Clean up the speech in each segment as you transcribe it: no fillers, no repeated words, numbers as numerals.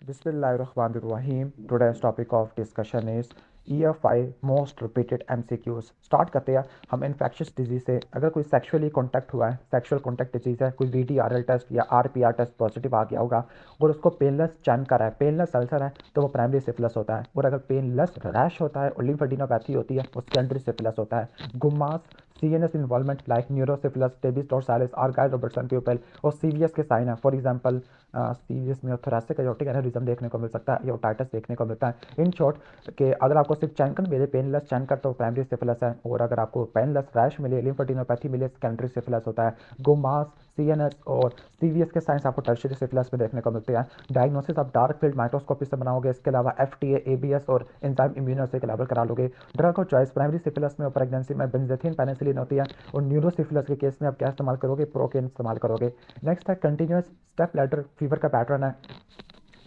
Bismillahirrahmanirrahim. Today's topic of discussion is EFI most repeated MCQs. Start करते हैं हम infectious disease से। अगर कोई सेक्सुअली कॉन्टैक्ट हुआ है, सेक्सुअल कॉन्टैक्ट डिजीज है, कोई VDRL टेस्ट या RPR टेस्ट पॉजिटिव आ गया होगा और उसको पेनलेस चैन का है, पेनलेस अल्सर है, तो वो प्राइमरी सिफिलिस होता है। और अगर पेनलेस रैश होता है और लिम्फेडिनोपैथी होती है, वो सेकेंडरी सिफिलिस होता है। Gummas, CNS involvement like neurosyphilis, tabes dorsalis, Argyll Robertson pupil और CVS के साइन है। फॉर एग्जांपल सीरियस में थोरेसिक एयोर्टिक एनेरिज्म देखने को मिल सकता है या ओटाइटिस देखने को मिलता है। इन शॉर्ट कि अगर आपको सिर्फ चैनकर मिले, पेनलेस चैनकर, तो प्राइमरी सिफिलिस है। और अगर आपको पेनलेस रैश मिले, लिम्फेडिनोपैथी मिले, सेकेंडरी सिफिलिस होता है। गोमास, CNS और CVS के साइंस आपको टर्शियरी सिफिलिस में देखने को मिलते हैं। डायग्नोसिस आप डार्क फील्ड माइक्रोस्कोपी से बनाओगे। इसके अलावा FTA, ABS और एंजाइम इम्यूनोसे के लेवल करा लोगे। ड्रग और चॉइस प्राइमरी सिफिलिस में और प्रेगनेंसी में बेंजाथीन पेनिसिलिन होती है। और न्यूरोसिफिलिस के केस में आप क्या इस्तेमाल करोगे? प्रोकेन इस्तेमाल करोगे। नेक्स्ट है कंटिन्यूस स्टेप लैडर फीवर का पैटर्न है।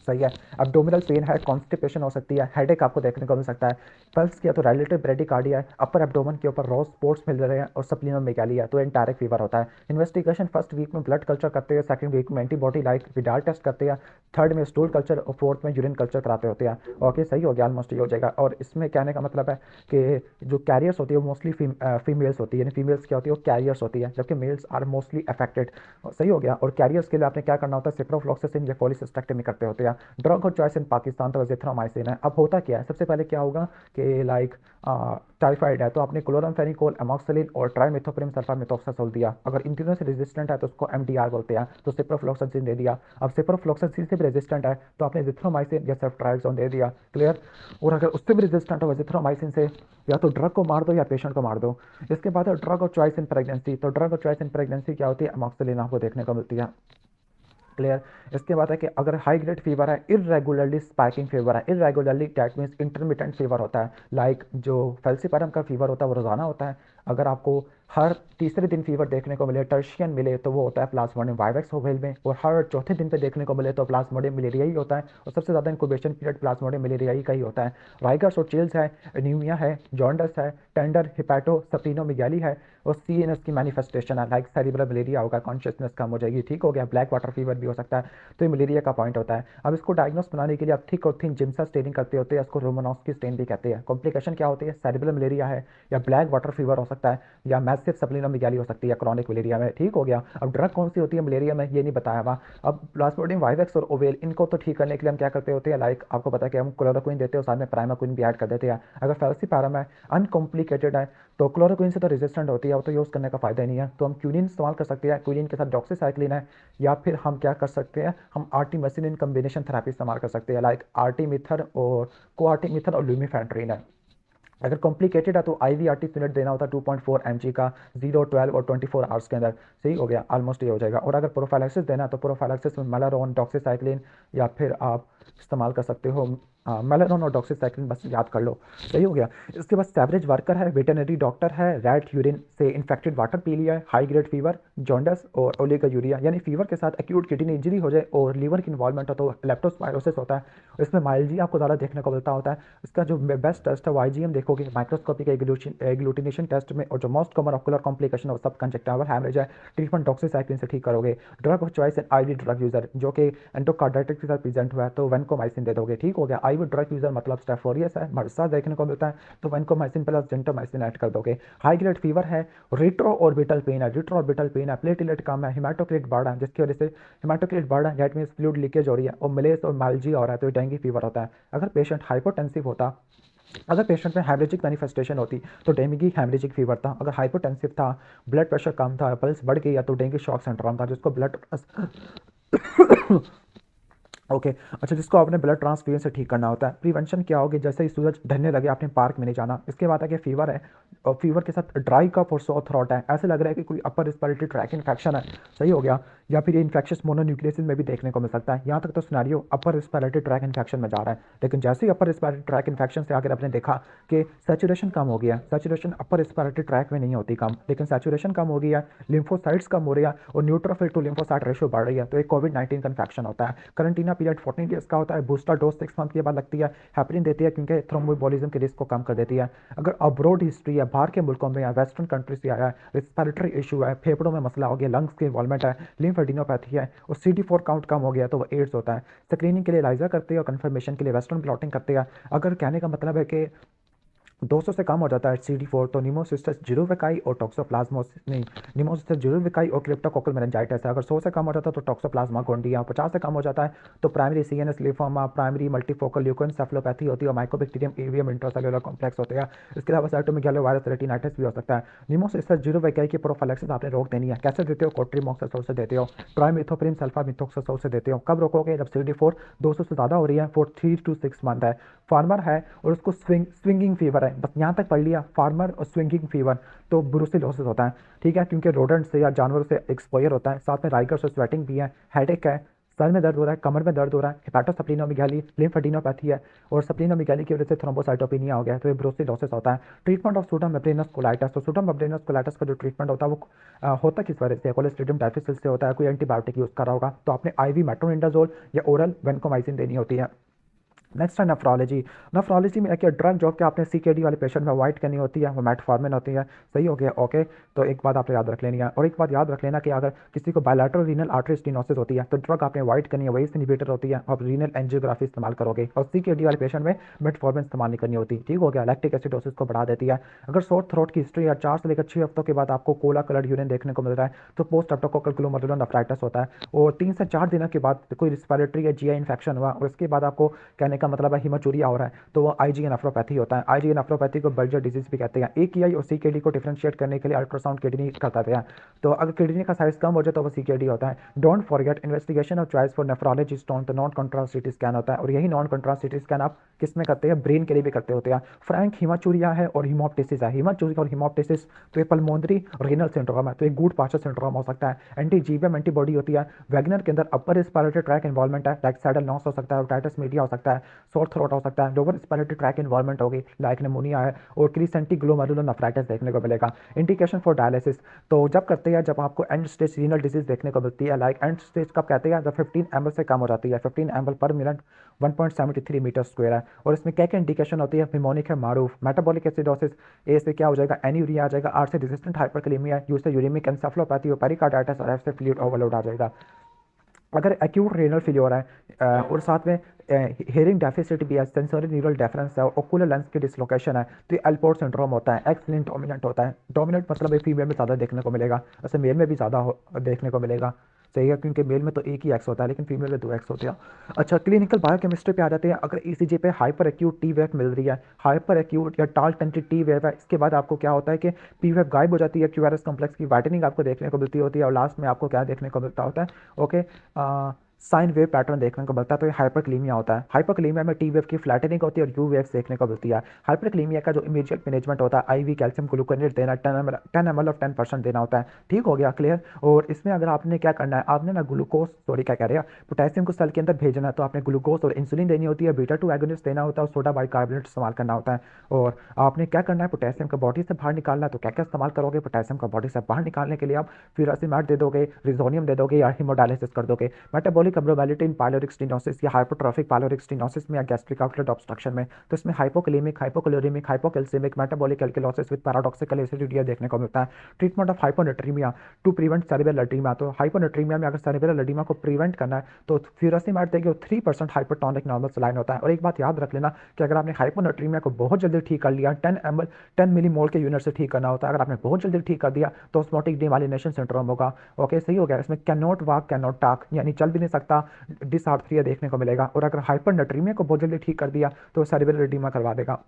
सही है। abdominal पेन है, कॉन्स्टिपेशन हो सकती है, हेडेक आपको देखने को मिल सकता है। पल्स किया तो रिलेटिव ब्रेडिकार्डिया है, अपर एब्डोमेन के ऊपर रॉ स्पॉट्स मिल रहे हैं और सप्लीनोमेगाली है, तो एंटारिक फीवर होता है। इन्वेस्टिगेशन फर्स्ट वीक में ब्लड कल्चर करते हैं, सेकंड वीक में एंटीबॉडी लाइक विडाल टेस्ट करते हैं, थर्ड में स्टूल कल्चर और फोर्थ में यूरिन कल्चर कराते होते हैं। ओके, सही हो गया, ऑलमोस्ट ये हो जाएगा। और इसमें कहने का मतलब है कि जो कैरियर्स होती है वो मोस्टली फीमेल्स होती है, यानी फीमेल्स क्या होती है, वो कैरियर्स होती है, जबकि मेल्स आर मोस्टली अफेक्टेड। सही हो गया। और कैरियर्स के लिए आपने क्या करना होता है? सिप्रोफ्लॉक्सासिन या कोलिसिस्टेक्टमी करते होते हैं। ड्रग और चॉइस इन पाकिस्तान तो एजिथ्रोमाइसिन है। अब होता क्या है, सबसे पहले क्या होगा कि लाइक टाइफाइड है तो आपने क्लोरामफेनिकोल, एमॉक्सिलिन और ट्राइमेथोप्रिम सल्फामेथोक्सासोल दिया। अगर इन तीनों से रेजिस्टेंट है तो उसको MDR बोलते हैं, तो सिप्रोफ्लॉक्सासिन दे दिया। अब सिप्रोफ्लॉक्सासिन से भी रेजिस्टेंट है तो आपने एजिथ्रोमाइसिन या सेफ्ट्राइक्सोन दे दिया। क्लियर। और अगर उससे भी रेजिस्टेंट हो एजिथ्रोमाइसिन से, या तो ड्रग को मार दो या पेशेंट को मार दो। इसके बाद है ड्रग और चॉइस इन प्रेगनेंसी। तो ड्रग और चॉइस इन प्रेगनेंसी क्या होती है? एमॉक्सिलिन आपको देखने को मिलती है। क्लियर। इसके बाद है कि अगर हाई ग्रेड फीवर है, इरेगुलरली स्पाइकिंग फीवर है, irregularly that means intermittent fever होता है, लाइक जो फेल्सिपारम का फीवर होता है वो रोजाना होता है। अगर आपको हर तीसरे दिन फीवर देखने को मिले, टर्शियन मिले, तो वो होता है प्लाज्मोडियम वाइवेक्स होवेल में। और हर चौथे दिन पे देखने को मिले तो प्लाज्मोडियम मलेरिया ही होता है। और सबसे ज़्यादा इंक्यूबेशन पीरियड प्लाज्मोडियम मलेरिया ही का ही होता है। राइगर्स और चिल्स है, एनीमिया है, जॉन्डस है, टेंडर हिपैटो सप्लीनोमेगाली है और CNS की मैनिफेस्टेशन है, लाइक सेरिब्रल मलेरिया होगा, कॉन्शियसनेस कम हो जाएगी, ठीक हो गया। ब्लैक वाटर फीवर भी हो सकता है। तो ये मलेरिया का पॉइंट होता है। अब इसको डायग्नोस बनाने के लिए आप थिक और थिन जिम्सा स्टेनिंग करते होते हैं, इसको रोमानॉस्की स्टेन भी कहते हैं। कॉम्प्लिकेशन क्या होती है? सेरिब्रल मलेरिया है या ब्लैक वाटर फीवर हो सकता है या मैसिव सप्लीनोमेगाली हो सकती है क्रॉनिक मलेरिया में, ठीक हो गया। अब ड्रग कौन सी होती है मलेरिया में, ये नहीं बताया हुआ। अब प्लाज्मोडियम वाइवेक्स और ओवेल, इनको तो ठीक करने के लिए हम क्या करते होते हैं, लाइक आपको पता है कि हम क्लोरोक्विन देते हैं और साथ में प्राइमाक्विन भी ऐड कर देते हैं। अगर फेल्सिपारम है, अनकॉम्प्लिकेटेड है, तो क्लोरोक्विन से तो रेजिस्टेंट होती है, वो तो यूज़ करने का फायदा ही नहीं है, तो हम क्यूनिन इस्तेमाल कर सकते हैं। क्यूनिन के साथ डॉक्सीसाइक्लिन है, या फिर हम क्या कर सकते हैं, हम आर्टिमेसिलिन कम्बिनेशन थेरेपी इस्तेमाल कर सकते हैं, लाइक आर्टिमिथर और कोआर्टिमिथर और लुमिफेंट्रिन है। अगर कॉम्प्लिकेटेड है तो IV RT देना होता है 2.4 mg का, 0, 12 और 24 आवर्स के अंदर। सही हो गया, ऑलमोस्ट ये हो जाएगा। और अगर प्रोफाइलैक्सिस देना है तो प्रोफाइलैक्सिस में मेलारोन, डॉक्सीसाइक्लिन या फिर आप इस्तेमाल कर सकते हो मेलारोन और डॉक्सीसाइक्लिन, बस याद कर लो। सही हो गया। इसके बाद सेवरेज वर्कर है, वेटरनरी डॉक्टर है, रैट यूरिन से इन्फेक्टेड वाटर पी लिया है, हाई ग्रेड फीवर, जॉन्डस और ओलिगोयूरिया, यानी फीवर के साथ एक्यूट किडनी इंजरी हो जाए और लीवर की इन्वॉल्वमेंट हो तो लेप्टोस्पायरोसिस होता है। इसमें माइल्जी आपको ज़्यादा देखने को मिलता होता है। इसका जो बेस्ट टेस्ट है वो IgM देखोगे, माइक्रोस्कोपिक एग्लूटिनेशन टेस्ट में। और जो मोस्ट कॉमन ऑकुलर कॉम्प्लिकेशन है वो सब कंजक्टिवल हैमरेज है, ट्रीटमेंट डॉक्सीसाइक्लिन से ठीक करोगे। Drug of choice and IV drug user, जो कि एंडोकार्डाइटिस के साथ प्रेजेंट हुआ है तो वेनकोमाइसिन दे दोगे, ठीक हो गया। IV ड्रग यूजर मतलब स्टेफोरियस है, मर्सा देखने को मिलता है, तो वेनकोमाइसिन प्लस जेंटोमाइसिन ऐड कर दोगे। हाई ग्रेड फीवर है, रिट्रो ऑर्बिटल पेन है, रिट्रो ऑर्बिटल पेन है, प्लेटलेट कम है, हिमाटोक्रिट बढ़ा है, जिसकी वजह से हिमाटोक्रिट बढ़ा है, दैट मीन्स फ्लूइड लीकेज हो रही है, और मलेस और मालजी हो रहा है तो डेंगू फीवर होता है। अगर पेशेंट हाइपोटेंसिव होता, अगर पेशेंट में हैमरेजिक मैनिफेस्टेशन होती तो डेंगू हैमरेजिक फीवर था। अगर हाइपोटेंसिव था, ब्लड प्रेशर कम था, पल्स बढ़ गई, या तो डेंगू शॉक सिंड्रोम था, जिसको ब्लड ओके अच्छा, जिसको आपने ब्लड ट्रांसफ्यूजन से ठीक करना होता है। प्रिवेंशन क्या होगी? जैसे ही सूरज ढलने लगे आपने पार्क में नहीं जाना। इसके बाद है कि फीवर है और फीवर के साथ ड्राई कफ और सो थ्रोट है, ऐसे लग रहा है कि कोई अपर रिस्पिरेटरी ट्रैक इन्फेक्शन है। सही हो गया। या फिर ये इन्फेक्शस मोनोन्यूक्लियोसिस में भी देखने को मिल सकता है। यहाँ तक तो सिनेरियो अपर रिस्पिरेटरी ट्रैक इन्फेक्शन में जा रहा है, लेकिन जैसे ही अपर रिस्पिरेटरी ट्रैक इन्फेक्शन से आकर आपने देखा कि सैचुरेशन कम हो गया, सैचुरेशन अपर रिस्पिरेटरी ट्रैक में नहीं होती कम, लेकिन सैचुरेशन कम हो गया, लिम्फोसाइट्स कम हो रही है और न्यूट्रोफिल टू लिम्फोसाइट रेशियो बढ़ रही है, तो एक कोविड-19 का इन्फेक्शन होता है। करंटीना पीरियड 14 डेज का होता है। बूस्टर डोज 6 मंथ के बाद लगती है। हेपरिन देती है क्योंकि थ्रोम्बोबोलिज्म के रिस्क को कम कर देती है। अगर अब्रोड हिस्ट्री है, बाहर के मुल्कों में या वेस्टर्न कंट्री से आया है, रिस्पिरेटरी इशू है, फेफड़ों में मसला हो गया, लंग्स की इन्वॉल्वमेंट है, लिम्फेडिनोपैथी है और CD4 काउंट कम हो गया तो वो एड्स होता है। स्क्रीनिंग के लिए एलाइजा करते हैं और कंफर्मेशन के लिए वेस्टर्न ब्लॉटिंग करते हैं। अगर कहने का मतलब है कि 200 से कम हो जाता है CD4 तो निमोसिस्टस जिरोविकाई और टॉक्सोप्लाज्मोसिस नहीं, निमोसिस्टस जिरोविकाई और क्रिप्टोकोकल मेनिंजाइटिस है। अगर 100 से कम हो जाता है तो टॉक्सोप्लाज्मा गोंडिया, 50 से कम हो जाता है तो primary CNS lymphoma, primary multifocal leukoencephalopathy होती है और माइकोबैक्टीरियम एवियम इंट्रासेल्युलर कॉम्प्लेक्स होते हैं। इसके अलावा साइटोमेगालोवायरस रेटिनाइटिस भी हो सकता है। निमोसिस्टस जिरोविकाई की प्रोफाइलैक्सिस आपने रोक देनी है। कैसे देते हो? कोट्रीमोक्सासोल से देते हो, ट्राइमिथोप्रिम सल्फामिथोक्सासोल से देते हो। कब रोकोगे? जब CD4 200 से ज़्यादा हो रही है फॉर 3 to 6 मंथ है, फार्मर है और उसको स्विंगिंग फीवर है, बस यहाँ तक पढ़ लिया, फार्मर और स्विंगिंग फीवर, तो ब्रुसिलोसिस होता है। ठीक है, क्योंकि रोडेंट से या जानवरों से एक्सपोजर होता है, साथ में राइगर से स्वेटिंग भी है, हेडेक है, सर में दर्द हो रहा है, कमर में दर्द हो रहा है, हेपाटोस्प्लीनोमेगाली, लिम्फेडिनोपैथी है और स्प्लीनोमेगाली की वजह से थ्रोम्बोसाइटोपिनिया हो गया है, तो ये ब्रुसिलोसिस होता है। ट्रीटमेंट ऑफ सूडोम मेम्ब्रेनस कोलाइटिस, तो सूडोम मेम्ब्रेनस कोलाइटिस का जो ट्रीटमेंट होता है वो होता किस वजह से? कोलेस्ट्रिडियम डाइफिसिल से होता है। कोई एंटीबायोटिक यूज़ करा होगा तो आपने IV मेट्रोनिडाजोल या ओरल वेनकोमाइसिन देनी होती है। नेक्स्ट है नेफ्रोलॉजी। नेफ्रोलॉजी में एक ड्रग जो कि आपने CKD वाले पेशेंट में अवॉइड करनी होती है वो मेटफॉर्मिन होती है। सही हो गया? ओके, तो एक बात आपने याद रख लेनी है। और एक बात याद रख लेना कि अगर किसी को बायलैटरल रीनल आर्टरी स्टेनोसिस होती है तो ड्रग आपने अवॉइड करनी है, वही इनहिबिटर होती है, आप रीनल एंजियोग्राफी इस्तेमाल करोगे। और CKD वाले पेशेंट में मेटफॉर्मिन इस्तेमाल नहीं करनी होती। ठीक हो गया? लैक्टिक एसिडोसिस को बढ़ा देती है। अगर सोर थ्रोट की हिस्ट्री या 4 से लेकर 6 हफ्तों के बाद आपको कोला कलर्ड यूरिन देखने को मिल रहा है तो पोस्ट स्ट्रेप्टोकोकल ग्लोमेरुलर नेफ्राइटिस होता है। और 3 से 4 दिनों के बाद कोई रिस्पिरेटरी या GI इन्फेक्शन हुआ और उसके बाद आपको कहने का मतलब है हिमाचूरिया हो रहा है तो वो IgA नेफ्रोपैथी होता है। IgA नेफ्रोपैथी को बर्जर डिजीज भी कहते हैं। AKI और CKD को डिफरेंशिएट करने के लिए अल्ट्रासाउंड किडनी करते हैं, तो अगर किडनी का साइज कम हो जाए तो वो CKD होता है। Don't forget investigation of choice for nephrologist on the non contrast CT scan होता है और यही नॉन कंट्रास्ट CT स्कैन आप किस में करते हैं? ब्रेन के लिए भी करते होते हैं। फ्रैंक हिमाचूरिया है और हिमोप्टिसिस है। हिमाचूरिया और हिमोप्टिसिस तो ये पल्मोनरी रीनल सिंड्रोम है, तो एक गुड पाचर सिंड्रोम हो सकता है। एंटी-GBM एंटीबॉडी होती है। वैगनर के अंदर अपर रिस्पिरेटरी ट्रैक इन्वॉल्वमेंट है, लाइक सैडल नॉस हो सकता है, ओटाइटिस मीडिया हो सकता है, सोर थ्रोट हो सकता है, लोअर रिस्पिरेटरी ट्रैक इन्वॉल्वमेंट होगी लाइक निमोनिया है और क्रिसेंटी ग्लोमेरुलर नेफ्राइटिस देखने को मिलेगा। इंडिकेशन फॉर डायलिसिस तो जब करते हैं जब आपको एंड स्टेज रीनल डिजीज देखने को मिलती है, लाइक एंड स्टेज कब कहते हैं? जब 15 ml से कम हो जाती है। 15 ml पर मिनट 1.73 मीटर स्क्वायर है। और इसमें क्या क्या इंडिकेशन होती है? निमोनिक है, मारूफ, मेटाबॉलिक एसिडोसिस, ए से क्या हो जाएगा? एनीयूरिया आ जाएगा, आर से रेजिस्टेंट हाइपरकैलेमिया, यू से यूरेमिक एन्सेफेलोपैथी और पेरिकार्डाइटिस और एफ से फ्लूइड ओवरलोड आ जाएगा। अगर एक्यूट रेनल फेलियर है और साथ में हेयरिंग डेफिसिट भी है, सेंसरी न्यूरल डिफरेंस है और ओकुलर लेंस की डिसलोकेशन है तो ये एल्पोर्ट सिंड्रोम होता है। एक्स लिंक्ड डोमिनेंट होता है। डोमिनेंट मतलब ये फीमेल में ज़्यादा देखने को मिलेगा, ऐसे मेल में भी ज़्यादा देखने को मिलेगा। सही है, क्योंकि मेल में तो एक ही एक्स होता है लेकिन फीमेल में 2 एक्स होते हैं। अच्छा, क्लिनिकल बायोकेमिस्ट्री पे आ जाते हैं। अगर ECG पे हाइपर एक्यूट T वेव मिल रही है, हाइपर एक्यूट या टाल टेंटेड T वेव है, इसके बाद आपको क्या होता है कि P वेव गायब हो जाती है, QRS कॉम्प्लेक्स की वाइटनिंग आपको देखने को मिलती होती है और लास्ट में आपको क्या देखने को मिलता होता है? ओके, साइन वेव पैटर्न देखने को मिलता है, तो ये हाइपरक्लीमिया होता है। हाइपरक्लीमिया में T वेव की फ्लैटनिंग होती है और U वेव्स देखने को मिलती है। हाइपरक्लीमिया का जो इमीडिएट मैनेजमेंट होता है IV कैल्शियम ग्लूकोनेट देना, 10 ml ऑफ 10% देना होता है। ठीक हो गया? क्लियर? और इसमें अगर आपने क्या करना है, आपने ना ग्लूकोज सॉरी क्या कह रहे हैं, पोटेशियम को सेल के अंदर भेजना है तो आपने ग्लूकोज और इंसुलिन देनी होती है, बीटा-2 एगोनिस्ट देना होता है और सोडा बाइकार्बोनेट इस्तेमाल करना होता है। और आपने क्या करना है, पोटेशियम का बॉडी से बाहर निकालना है, तो क्या क्या इस्तेमाल करोगे? पोटेशियम का बॉडी से बाहर निकालने के लिए आप फ्यूरासिमेट दे दोगे, रिजोनियम दे दोगे या हीमोडायलिसिस कर दोगे। मेटाबॉलिक एब्नॉर्मैलिटी इन पाइलोरिक स्टेनोसिस या हाइपोट्रोफिक पाइलोरिक स्टेनोसिस में या गैस्ट्रिक आउटलेट ऑब्स्ट्रक्शन में, तो इसमें hypokalaemic, hypochloraemic, hypocalcaemic, metabolic alkalosis with paradoxical acidity देखने को मिलता है। Treatment of hyponatraemia to prevent cerebral oedema, तो हाइपोनेट्रीमिया में अगर सेरेब्रल एडीमा को प्रिवेंट करना है तो फ्यूरासिमेट देंगे और 3% हाइपरटोनिक नॉर्मल सलाइन होता है। और एक बात याद रख लेना कि अगर आपने हाइपोनेट्रीमिया को बहुत जल्दी ठीक कर लिया, 10 मिलीमोल के यूनिट से ठीक करना होता है, अगर आपने बहुत जल्दी ठीक कर दिया तो ऑस्मोटिक डिमाइलिनेशन सिंड्रोम होगा। ओके, सही हो गया? इसमें can not walk, can not talk, यानी चल भी नहीं सकता, डिसआर्थरिया देखने को मिलेगा। और अगर हाइपरनेट्रीमिया को बहुत जल्दी ठीक कर दिया तो सेरेब्रल एडीमा करवा देगा।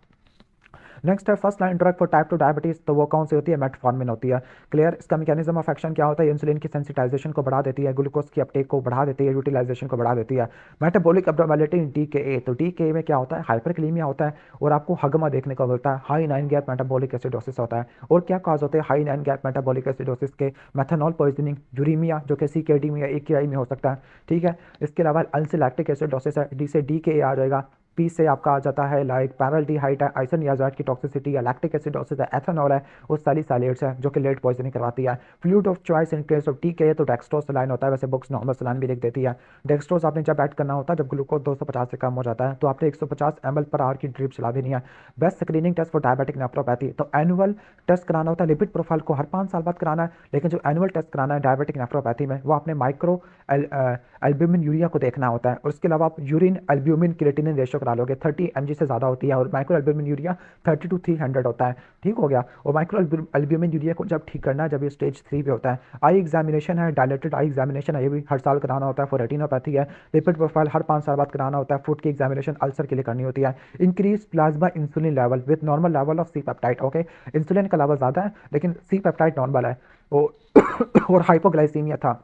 नेक्स्ट है first line drug for type 2 diabetes, तो वो कौन सी होती है? मेटफॉर्मिन होती है। क्लियर? इसका मैकेनिज्म ऑफ एक्शन क्या होता है? इंसुलिन की सेंसिटाइजेशन को बढ़ा देती है, ग्लूकोज की अपटेक को बढ़ा देती है, यूटिलाइजेशन को बढ़ा देती है। मेटाबॉलिक एब्नॉर्मैलिटी इन DKA, तो DKA में क्या होता है? हाइपरकैलेमिया होता है और आपको हगमा देखने को मिलता है। हाई 9 गैप मेटाबॉलिक एसिडोसिस होता है। और क्या कॉज होते हैं हाई 9 गैप मेटाबॉलिक एसिडोसिस के? मेथनॉल पॉइजनिंग, यूरीमिया जो कि CKD में या AKI में हो सकता है। ठीक है, इसके अलावा अल्सिलैक्टिक एसिडोसिस है, D से DKA आ जाएगा, पी से आपका आ जाता है लाइक पैराल्डिहाइड है, आइसोनियाजाइड की टॉक्सिसिटी है, लैक्टिक एसिडोसिस है, एथेनॉल है, और सैलिसाइलेट्स है जो कि लेट पॉइजनिंग करवाती है। Fluid of choice in case of T के तो डेक्सट्रोज सलाइन होता है, वैसे बुक्स नॉर्मल सलाइन भी लिख देती है। डेक्सट्रोज आपने जब ऐड करना होता है जब ग्लूकोज 250 से कम हो जाता है तो आपने 150 ml पर आवर की ड्रिप चला देनी है। Best screening test for diabetic nephropathy, तो एनुअल टेस्ट कराना होता है, लिपिड प्रोफाइल को हर 5 साल बाद कराना है, लेकिन जो एनुअल टेस्ट कराना है डायबिटिक नेफ्रोपैथी में वो आपने माइक्रो एल्ब्यूमिन यूरिया को देखना होता है, और उसके अलावा आप यूरिन एल्ब्यूमिन क्रिएटिनिन रेशियो करा लोगे, 30 mg से ज़्यादा होती है, और माइक्रो एल्ब्यूमिन यूरिया 30 to 300 होता है। ठीक हो गया। और माइक्रो एल्ब्यूमिन यूरिया को जब ठीक करना है जब ये स्टेज 3 पे होता है। आई एग्जामिनेशन है, डायलेटेड आई एग्जामिनेशन है, ये भी हर साल कराना होता है फॉर रेटिनोपैथी है। लिपिड प्रोफाइल हर 5 साल बाद कराना होता है। फूड की एग्जामिनेशन अल्सर के लिए करनी होती है। Increase plasma insulin level with normal level of C peptide, okay, insulin का लेवल ज़्यादा है लेकिन सी पेप्टाइड नॉर्मल है। और हाइपोग्लाइसीमिया था,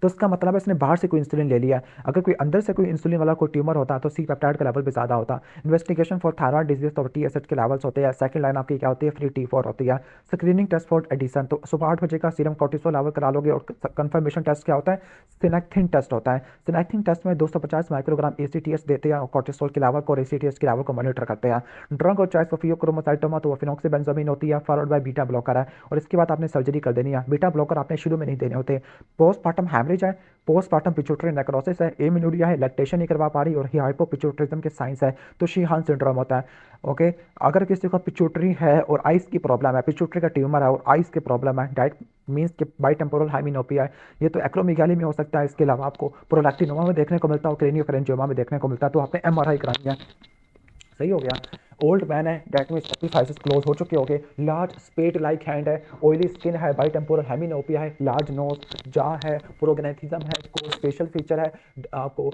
तो इसका मतलब है इसने बाहर से कोई इंसुलिन ले लिया है। अगर कोई अंदर से कोई इंसुलिन वाला कोई ट्यूमर होता तो सी पेप्टाइड का लेवल भी ज़्यादा होता। इन्वेस्टिगेशन फॉर थायराइड डिजीज तो टी एसिड के लेवल्स होते हैं। सेकंड लाइन आपकी क्या होती है, फ्री T4 होती है। स्क्रीनिंग टेस्ट फॉर एडिशन, तो सुबह 8 बजे का सीरम कोर्टिसोल लेवल करा लोगे। और कंफर्मेशन टेस्ट क्या होता है, सिनेक्थिन टेस्ट होता है। सिनेक्थिन टेस्ट में 250 माइक्रोग्राम ACTH देते हैं और कोर्टिसोल के लेवल को और ACTH के लेवल को मॉनिटर करते हैं। ड्रग और चॉइस फॉर फियोक्रोमोसाइटोमा तो वो फिनॉक्सीबेंजामीन होती है, फॉलोड बाय बीटा ब्लॉकर है, और इसके बाद आपने सर्जरी कर देनी है। बीटा ब्लॉकर आपने शुरू में नहीं देने होते। पोस्टमार्टम हैमरेज है, पोस्टमार्टम पिट्यूटरी नेक्रोसिस है, एमिनूरिया है, लैक्टेशन नहीं करवा पा रही, और हाइपोपिट्यूटरिज्म के साइंस है, तो शीहान सिंड्रोम होता है। ओके, अगर किसी को पिट्यूटरी है और आइस की प्रॉब्लम है, पिट्यूटरी का ट्यूमर है और आइस की प्रॉब्लम है, डाइट मीन्स कि बाइटेम्पोरल हाइमिनोपिया है, ये तो एक्रोमेगाली में हो सकता है। इसके अलावा आपको प्रोलैक्टिनोमा में देखने को मिलता है और क्रेनियोफेरेंजियोमा में देखने को मिलता है, तो आपने MRI करानी है। सही हो गया। ओल्ड मैन है, डेट में सेक्रीफाइसेस क्लोज हो चुके होंगे। लार्ज स्पेड लाइक हैंड है, ऑयली स्किन है, बाइटेम्पोरल हेमिनोपिया है, लार्ज नोज, जा है, प्रोगनेथिज्म है, कोई स्पेशल फीचर है। आपको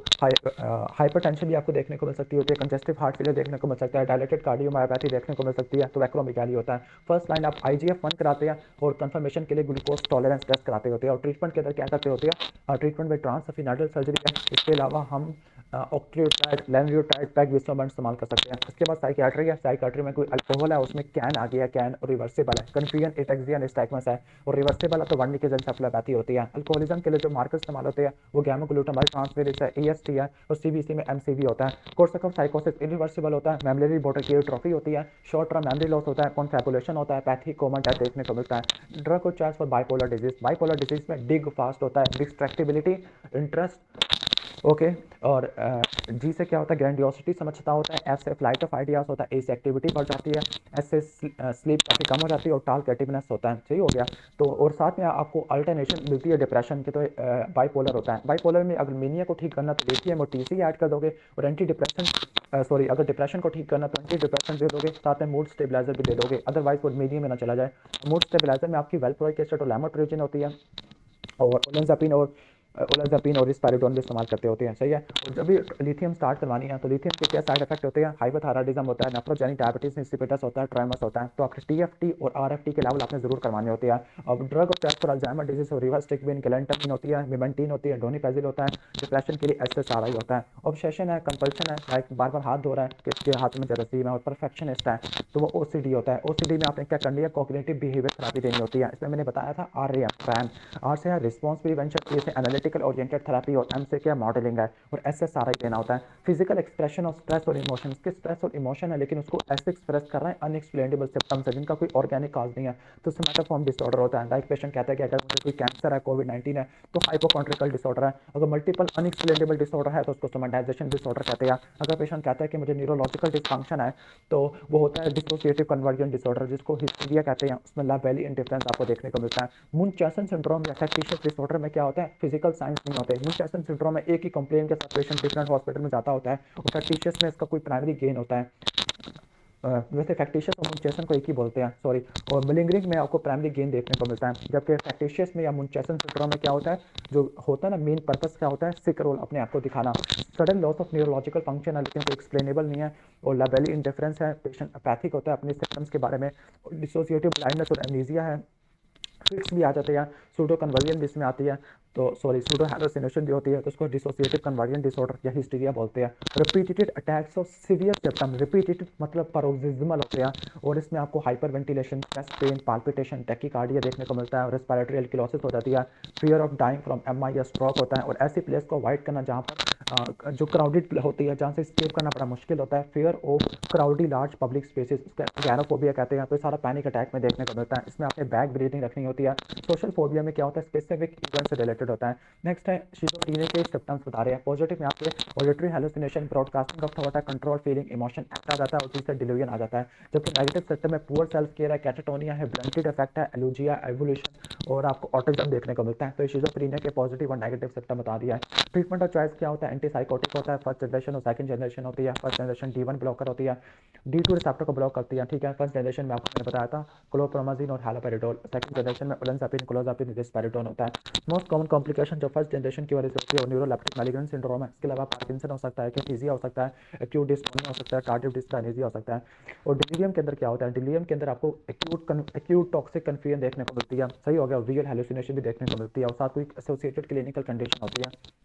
हाइपरटेंशन भी आपको देखने को मिल सकती है, कंजेस्टिव हार्ट फेलियर देखने को मिल सकता है, डायलेटेड कार्डियोमायोपैथी देखने को मिल सकती है, तो एक्रोमेगाली होता है। फर्स्ट लाइन आप IGF-1 कराते हैं और कंफर्मेशन के लिए ग्लूकोज टॉलरेंस टेस्ट कराते होते हैं। और ट्रीटमेंट के अंदर क्या करते होते हैं, ट्रीटमेंट में ट्रांसफिनाइडल सर्जरी है। इसके अलावा हम ऑक्ट्रियोटाइड, लेनरियोटाइड, पैगविस्टोबैंड इस्तेमाल कर सकते हैं। इसके बाद साइकियाट्री है, साइकियाट्री में कोई अल्कोहल है उसमें कैन आ गया, कैन और रिवर्सिबल है। कन्फ्यूजन एटेक्सिया निस्टैग्मस है, और रिवर्सिबल है तो वन लीकेज एंसेफेलोपैथी होती है। अल्कोहलिज्म के लिए जो मार्कर इस्तेमाल होते हैं वो गैमा ग्लूटामाइल ट्रांसफेरेज है, AST है, और CBC में MCV होता है। कोर्स ऑफ साइकोसिस इरिवर्सिबल होता है, मेमोरी बोटर ट्रॉफी होती है, शॉर्ट टर्म मेमोरी लॉस होता है, कॉन्फेबुलेशन होता है, पैथिक कोमा डेथ देखने को मिलता है। ड्रग और choice for bipolar disease, bipolar disease में डिग फास्ट होता है, डिस्ट्रैक्टिबिलिटी, इंटरेस्ट, ओके, और जी से क्या होता है, ग्रैंडियोसिटी समझता होता है। F से फ्लाइट ऑफ आइडियाज होता है, A से एक्टिविटी बढ़ जाती है, S से स्लीप काफ़ी कम हो जाती है, और टाल क्रिएटिवनेस होता है। सही हो गया। तो और साथ में आपको अल्टरनेशन मिलती है डिप्रेशन की, तो बाइपोलर होता है। बाइपोलर में अगर मेनिया को ठीक करना तो लिथियम और TC ऐड कर दोगे, और एंटी डिप्रेशन सॉरी अगर डिप्रेशन को ठीक करना तो एंटी डिप्रेशन दे दोगे, साथ में मूड स्टेबलाइजर भी दे दोगे, अदरवाइज वो मेनिया में ना चला जाए। मूड स्टेबलाइजर में आपकी वेल्प्रोइक एसिड और लैमोट्रिजिन होती है, और ओलाजापिन और रिस्पाइरिडोन भी इस्तेमाल करते होते हैं। सही है। और जब भी लिथियम स्टार्ट करवानी है तो लिथियम के क्या साइड इफेक्ट होते हैं, हाइपोथायराइडिज्म होता है, नेफ्रोजेनिक डायबिटीज इंसिपिटस होता है, ट्रेमस होता है, तो आपके TFT और RFT के लेवल आपने जरूर करवाने होते हैं। अब ड्रग और टेस्ट फॉर अल्जाइमर डिजीज और रिवर्स्टिकबिन, गैलेंटामिन होती है, मिमेंटीन होती है, डोनिपेजिल होता है। डिप्रेशन के लिए SSRI होता है। ऑब्सेशन है, कंपल्शन है, लाइक बार बार हाथ धो रहा है, किसके हाथ में जरासीम है, और परफेक्शनिस्ट है तो वो OCD होता है। OCD में आपने क्या करनी है, कॉग्निटिव बिहेवियर थेरेपी देनी होती है। इसमें मैंने बताया था R से है रिस्पॉन्स प्रिवेंशन, A से एनालिटिकल ओरिएंटेड थेरेपी, और M से क्या मॉडलिंग है, और SSRI देना होता है। फिजिकल एक्सप्रेशन ऑफ स्ट्रेस और इमोशन, इसके स्ट्रेस और इमोशन है लेकिन उसको ऐसे एक्सप्रेस कर रहे हैं अनएक्सप्लेनेबल सिम्टम्स है जिनका कोई ऑर्गेनिक काज नहीं है, तो सोमैटोफॉर्म डिसऑर्डर होता है। लाइक पेशेंट कहता है कि अगर मुझे कोई कैंसर है, COVID-19 है, तो हाइपोकॉन्ड्रिकल डिसऑर्डर है। अगर मल्टीपल अनएक्सप्लेनेबल डिसऑर्डर है तो उसको सोमेटाइजेशन डिसऑर्डर कहते हैं। अगर पेशेंट कहता है कि मुझे न्यूरोलॉजिकल डिसफंक्शन है तो वो होता है डिसोसिएटिव कन्वर्जन डिसऑर्डर, जिसको हिस्टीरिया कहते हैं। उसमें लाबेली इंडिफरेंस आपको देखने को मिलता है। मुनचेसन सिंड्रोम या फैक्टिशियस डिसऑर्डर में क्या होता है, फिजिकल साइंस नहीं होते। मुनचेसन सिंड्रोम में एक ही कंप्लेन के साथ पेशेंट डिफरेंट हॉस्पिटल में जाता होता है, और फैक्टिशियस में इसका कोई प्राइमरी गेन होता है। वैसे फैक्टिशियस और मुनचेसन को एक ही बोलते हैं, सॉरी। और मिलिंगरिंग में आपको प्राइमरी गेन देखने को मिलता है, जबकि फैक्टिशियस में या मुनचेसन सिंड्रोम में क्या होता है, जो होता है ना मेन पर्पस क्या होता है, सिक रोल अपने आप को दिखाना। Sudden loss of neurological function है लेकिन कोई एक्सप्लेनेबल नहीं है, और लाबेली इंडिफरेंस है, पेशेंट अपैथिक होता है अपने सिम्टम्स के बारे में। डिसोसिएटिव ब्लाइंडनेस और एमनीजिया है, फिट्स भी आ जाते हैं, सूडो कन्वर्जन भी इसमें आती है। तो सॉरी सूडो हेलुसिनेशन भी होती है, तो उसको डिसोसिएटिव कन्वर्जेंट डिसऑर्डर या हिस्टीरिया बोलते हैं। Repeated attacks of severe symptom, repeated मतलब पैरोक्सिस्मल होते हैं, और इसमें आपको hyper ventilation, chest pain, palpitation, tachycardia देखने को मिलता है, और रेस्पिरेटरी एल्किलोसिस हो जाती है, fear of dying from MI या स्ट्रोक होता है। और ऐसी प्लेस को अवॉइड करना जहाँ पर जो क्राउडेड होती है, जहाँ से स्केप करना बड़ा मुश्किल होता है। Fear of crowded large public spaces, agoraphobia कहते हैं, तो सारा पैनिक अटैक में देखने को मिलता है। इसमें आपने बैक ब्रीथिंग रखनी होती है। सोशल फोबिया में क्या होता है, स्पेसिफिक इवेंट से रिलेटेड होता है। नेक्स्ट है शिज़ोफ्रेनिया के सिम्पटम्स बता रहे हैं। पॉजिटिव में आपके auditory hallucination, broadcasting of thought है, कंट्रोल फीलिंग, इमोशन एक्ट आ जाता है, और तीसरा डिलीवियन आ जाता है। जबकि नेगेटिव सिम्पटम में पुअर सेल्फ केयर है, कैटाटोनिया है, ब्लंटेड इफेक्ट है, एलर्जिया, एवोल्यूशन, और आपको ऑटिज्म देखने को मिलता है। तो शिज़ोफ्रेनिया के पॉजिटिव और नेगेटिव सिम्पटम बता दिया है। ट्रीटमेंट ऑफ चॉइस क्या होता है, एंटीसाइकोटिक होता है, फर्स्ट जनरेशन और सेकंड जनरेशन होती है। फर्स्ट जनरेशन D1 ब्लॉकर होती है, D2 रिसेप्टर को ब्लॉक करती है, ठीक है। फर्स्ट जनरेशन में आपको मैंने बताया था क्लोप्रोमाजिन और हैलोपेरिडोल। सेकंड जनरेशन में ओलेंजापिन, क्लोजापिन, रिस्पेरिडोन होता है। मोस्ट कॉमन कॉम्प्लिकेशन जो फर्स्ट जनरेशन की वजह से होती है वो न्यूरोलेप्टिक मैलिग्नेंट सिंड्रोम है। इसके अलावा पार्किंसन हो सकता है, किनेसिया हो सकता है, एक्यूट डिस्टोनिया हो सकता है, कार्डियक डिस्काइनेसिया हो सकता है। और डिलीरियम के अंदर क्या होता है, डिलीरियम के अंदर आपको एक्यूट टॉक्सिक कन्फ्यूजन देखने को मिलती है, सही हो गया, रियल हेलुसिनेशन भी देखने को मिलती है, और साथ कोई एसोसिएटेड क्लिनिकल कंडीशन होती है।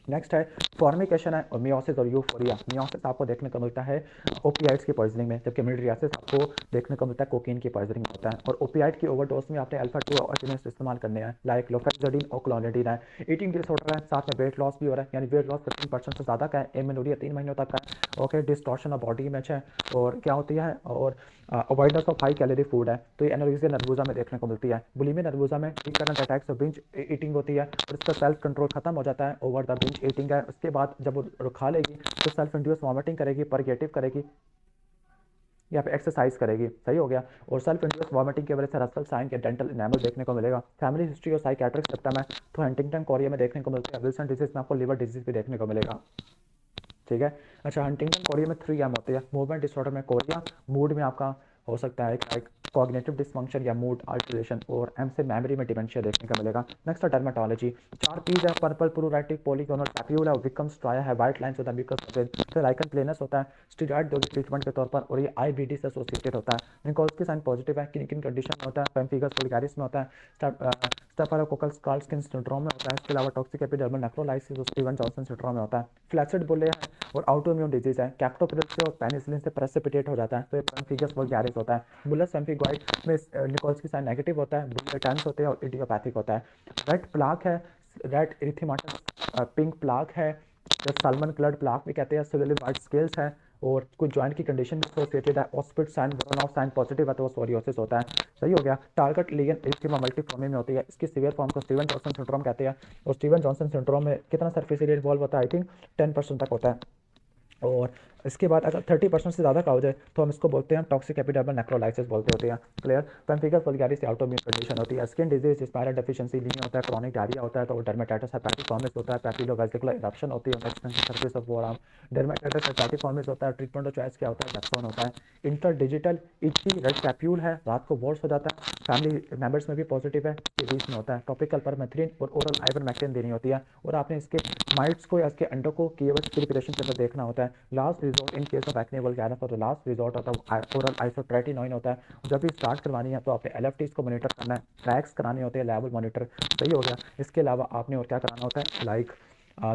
नेक्स्ट है फॉर्मिकेशन है, और मियोसिस और यूफोरिया। मियोसिस आपको देखने को मिलता है ओपियाइड्स की पॉइजनिंग में, जबकि मिल्ड्रियासिस आपको देखने को मिलता है कोकीन की पॉइजनिंग में होता है। और ओपियाइड की ओवरडोज में आपने अल्फा 2 ऑर्डिनेंस इस्तेमाल करने हैं, लाइक लोफेक्साडिन और क्लोनिडीन है। ईटिंग डिसऑर्डर है, साथ में वेट लॉस भी हो रहा है, यानी वेट लॉस 15% से ज़्यादा का है, एमेनोरिया 3 महीनों तक का है। Okay, distortion of body image है, और क्या होती है, और avoidance of high calorie food है, तो ये एनोरेक्सिया नर्वोसा में देखने को मिलती है। बुलिमिया नर्वोसा में recurrent attacks of binge eating होती है, और इसका सेल्फ कंट्रोल खत्म हो जाता है, ओवर द बिंज ईटिंग है। उसके बाद जब वो खा लेगी तो सेल्फ इंड्यूस वॉमिटिंग करेगी, परगेटिव करेगी, या फिर एक्सरसाइज करेगी, सही हो गया। और सेल्फ इंड्यूस वॉमिटिंग की वजह से रसल साइन या डेंटल इनेमल देखने को मिलेगा। फैमिली हिस्ट्री और साइकेट्रिक सिम्पटम है तो हंटिंगटन कोरिया में देखने को मिलता है। विल्सन डिजीज में आपको लिवर डिजीज भी देखने को मिलेगा, ठीक है। अच्छा, हंटिंगटन कोरिया में 3M होती है। मूवमेंट डिसऑर्डर में कोरिया, मूड में आपका हो सकता है एक कॉग्निटिव डिसफंक्शन या मूड अल्टरेशन, और M से मेमोरी में डिमेंशिया देखने को मिलेगा। नेक्स्ट है डर्मेटोलॉजी। 4 पीज है, पर्पल प्लूराइटिक पॉलीगोनल पैप्यूल है, विकम्स ट्राया है, व्हाइट लाइन्स होता है, म्यूकस फिर लाइकन प्लेनस होता है। स्टीरॉइड दोगे ट्रीटमेंट के तौर पर, और ये IBD से एसोसिएटेड होता है। निकोल्सकी साइन पॉजिटिव है, किन किन कंडीशन में होता है, पेम्फिगस वल्गारिस में होता है, स्टेफाइलोकोकल स्काल स्किन सिंड्रोम में होता है। इसके अलावा टॉक्सिक एपिडर्मल नेफ्रोलाइसिस और स्टीवन जॉनसन सिंड्रोम में होता है। फ्लैक्सिड बुले है, और ऑटोइम्यून डिजीज है, कैप्टोपिरस से और पेनिसिलिन से प्रेसिपिटेट हो जाता है, तो ये पेम्फिगस वल्गारिस होता है। बुलस पेम्फिगॉइड में निकोल्सकी साइन नेगेटिव होता है, बुले टेंस होते हैं, और इडियोपैथिक होता है। रेड प्लाक है, रेड इरिथेमाटस पिंक प्लाक है, सलमन कलर्ड प्लाक भी कहते हैं, सिविल वाइट स्केल्स है, और कोई जॉइंट की कंडीशन भी एसोसिएटेड है। ऑस्पिट साइन वोरोनॉफ साइन पॉजिटिव है तो वो सोरियोसिस होता है, सही हो गया। टारगेट लीगन इरिथेमा मल्टीफॉर्मी में होती है, इसकी सीवियर फॉर्म को स्टीवन जॉनसन सिंड्रोम कहते हैं। और स्टीवन जॉनसन सिंड्रोम में कितना सरफेस एरिया इन्वॉल्व होता है, आई थिंक 10% तक होता है। और इसके बाद अगर 30% से ज़्यादा का हो जाए तो हम इसको बोलते हैं टॉक्सिक एपिडर्मल नेक्रोलाइसिस बोलते होते हैं, clear. Pemphigus vulgaris autoimmune condition होती है। स्किन डिजीज स्पायरल डेफिशिएंसी नहीं होता है, क्रॉनिक डायरिया होता है, तो डर्मेटाइटिस हेपेटिफॉर्मिस होता है, पैपिलोवेसिकुलर इरप्शन होती है next surface of forearm. Dermatitis herpetiformis होता है, ट्रीटमेंट ऑफ चॉइस क्या होता है, डेप्सोन होता है। इंटर डिजिटल इची रेड कैप्यूल है, रात को वॉर्स हो जाता है, फैमिली मेंबर्स में भी पॉजिटिव है, के बीच में होता है। टॉपिकल परमेथ्रिन और ओरल आइवरमेक्टिन देनी होती है, और आपने इसके माइट्स को या इसके अंडों को केवल प्रिपरेशन के अंदर देखना होता है। Last resort in case of acne vulgaris, तो लास्ट रिजॉर्ट होता है ओरल आइसोट्रेटिनोइन होता है। जब भी स्टार्ट करवानी है तो आपने LFTs को मॉनिटर करना है, ट्रैक्स कराने होते हैं, लेवल मॉनिटर, सही हो गया। इसके अलावा आपने और क्या कराना होता है, लाइक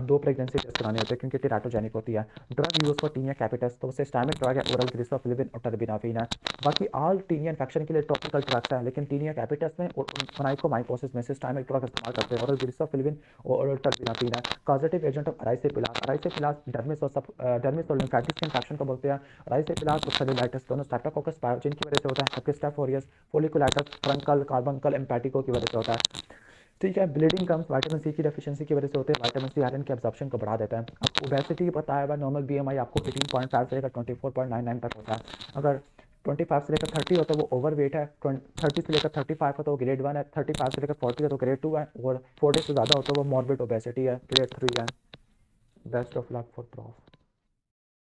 2 प्रेगनेंसी टेस्ट कराने होते हैं, क्योंकि टेराटोजेनिक होती है। Drug use for tinea capitis, तो उससे स्टामिक ड्रग है, ओरल ग्लिसोफिलिबिन और टर्बिनाफिन है। बाकी ऑल टीनिया इन्फेक्शन के लिए टॉपिकल ड्रग्स है, लेकिन टीनिया कैपिटस में और माइकोमाइकोसिस में सिस्टामिक ड्रग इस्तेमाल करते हैं, ओरल ग्लिसोफिलिबिन और ओरल टर्बिनाफिन है। कॉजेटिव एजेंट ऑफ अराइसेपिलास डर्मिस और लिम्फेटिक इन्फेक्शन को बोलते हैं। अराइसेपिलास और सेलुलाइटिस दोनों स्ट्रेप्टोकोकस पायोजिन की वजह से होता है, जबकि स्टेफ ऑरियस फोलिकुलाइटिस फ्रंकल कार्बंकल एम्पैटिको की वजह से होता है, ठीक है। ब्लीडिंग कम्स विटामिन सी की डेफिशिएंसी की वजह से होते हैं। विटामिन सी आयरन के एब्जॉर्प्शन को बढ़ा देता है। अब ओबेसिटी बताया हुआ नॉर्मल BMI आपको 18.5 से लेकर 24.99 तक होता है। अगर 25 से लेकर 30 होता है वो ओवर वेट है, 30 से लेकर 35 होता है वो ग्रेड 1 है, 35 से लेकर 40 है तो ग्रेड 2 है, और 40 से ज़्यादा होता है वो मॉर्बिड ओबेसिटी है, ग्रेड 3 है। Best of luck for prof.